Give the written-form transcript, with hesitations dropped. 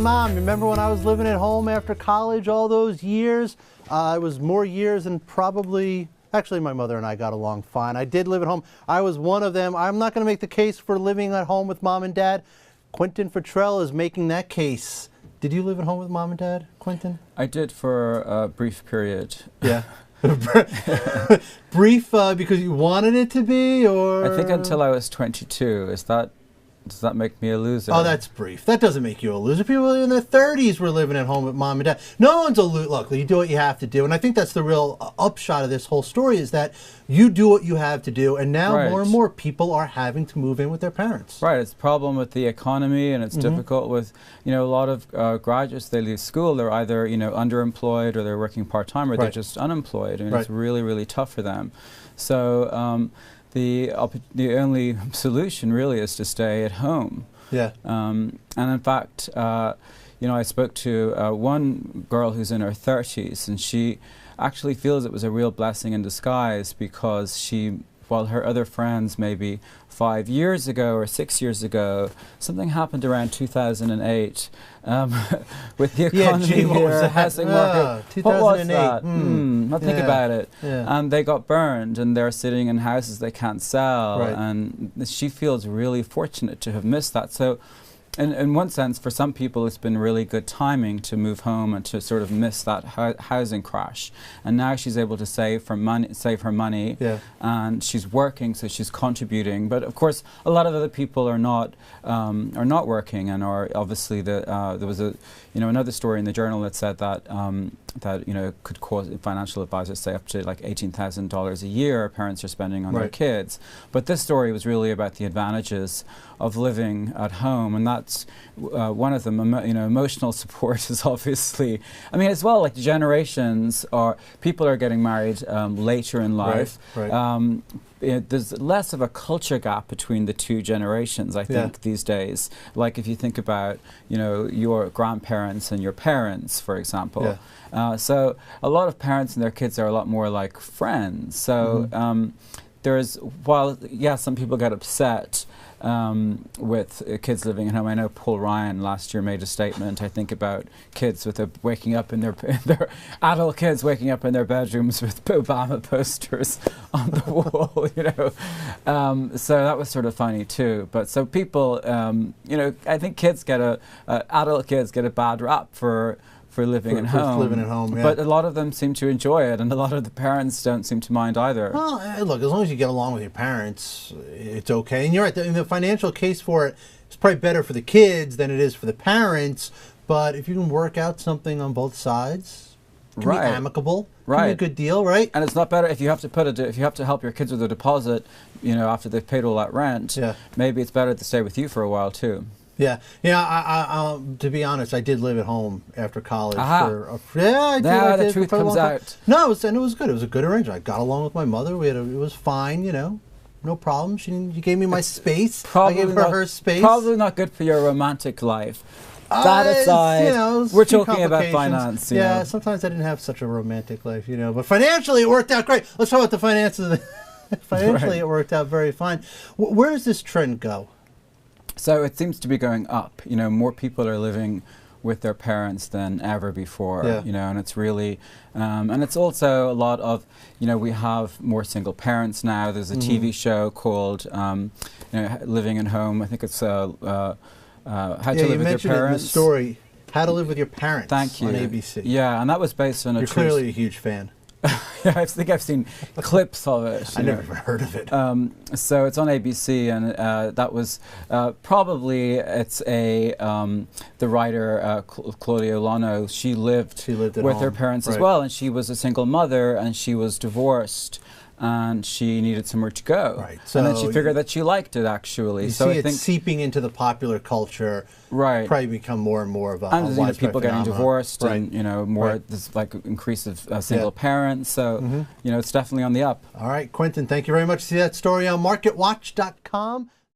Mom, remember when I was living at home after college all those years? It was more years than probably, actually my mother and I got along fine. I did live at home. I was one of them. I'm not going to make the case for living at home with Mom and Dad. Quentin Futrell is making that case. Did you live at home with Mom and Dad, Quentin? I did for a brief period. Yeah. Brief because you wanted it to be, or? I think until I was 22. Does that make me a loser? Oh, that's brief. That doesn't make you a loser. People in their 30s were living at home with Mom and Dad. No one's a loser. Look, you do what you have to do. And I think that's the real upshot of this whole story, is that you do what you have to do. And now more and more people are having to move in with their parents. Right. It's a problem with the economy, and it's difficult with, a lot of graduates, they leave school, they're either, underemployed, or they're working part-time, or they're just unemployed. And it's really, really tough for them. So, the only solution really is to stay at home. Yeah. And in fact, I spoke to one girl who's in her 30s, and she actually feels it was a real blessing in disguise, because while her other friends maybe 5 years ago or 6 years ago, something happened around 2008 with the economy here, housing market. 2008. What was that? I'll think about it. Yeah. And they got burned, and they're sitting in houses they can't sell. And she feels really fortunate to have missed that. So, in one sense, for some people, it's been really good timing to move home and to sort of miss that housing crash. And now she's able to save her money, and she's working, so she's contributing. But of course, a lot of other people are not working, and are obviously there was another story in the Journal that said that could cause financial advisors say up to like $18,000 a year parents are spending on their kids. But this story was really about the advantages of living at home, and that's one of them. Emotional support is obviously, as well, like generations, people are getting married later in life. There's less of a culture gap between the two generations, I think, these days. Like if you think about, your grandparents and your parents, for example. So a lot of parents and their kids are a lot more like friends. So while some people get upset with kids living at home. I know Paul Ryan last year made a statement, I think, about kids waking up in their adult kids waking up in their bedrooms with Obama posters on the wall, So that was sort of funny too. But so people, I think adult kids get a bad rap for living at home. But a lot of them seem to enjoy it, and a lot of the parents don't seem to mind either. Well, look, as long as you get along with your parents, it's okay. And you're right, the financial case for it is probably better for the kids than it is for the parents. But if you can work out something on both sides, it can be amicable. It can be a good deal, right? And it's not better if you have to help your kids with a deposit, after they've paid all that rent. Maybe it's better to stay with you for a while too. Yeah. To be honest, I did live at home after college. I did. The truth comes out. No, it was good. It was a good arrangement. I got along with my mother. It was fine. No problem. She gave me my space. I gave her space. Probably not good for your romantic life. That aside, we're talking about finance. Yeah, sometimes I didn't have such a romantic life, But financially, it worked out great. Let's talk about the finances. Financially, it worked out very fine. Where does this trend go? So it seems to be going up. More people are living with their parents than ever before. And it's really, and it's also a lot of, we have more single parents now. There's a TV show called, Living at Home. I think it's How to Live with Your Parents. You mentioned it in the story, How to Live with Your Parents. Thank you. On ABC. Yeah, and that was based on You're clearly a huge fan. I think I've seen clips of it. I never heard of it. So it's on ABC, and that was probably the writer Claudia Lano. She lived with her parents as well, and she was a single mother, and she was divorced. And she needed somewhere to go. So and then she figured that she liked it, actually. So I think it's seeping into the popular culture. Probably become more and more of a widespread people getting divorced, and more this increase of single parents. So it's definitely on the up. All right, Quentin, thank you very much. See that story on MarketWatch.com.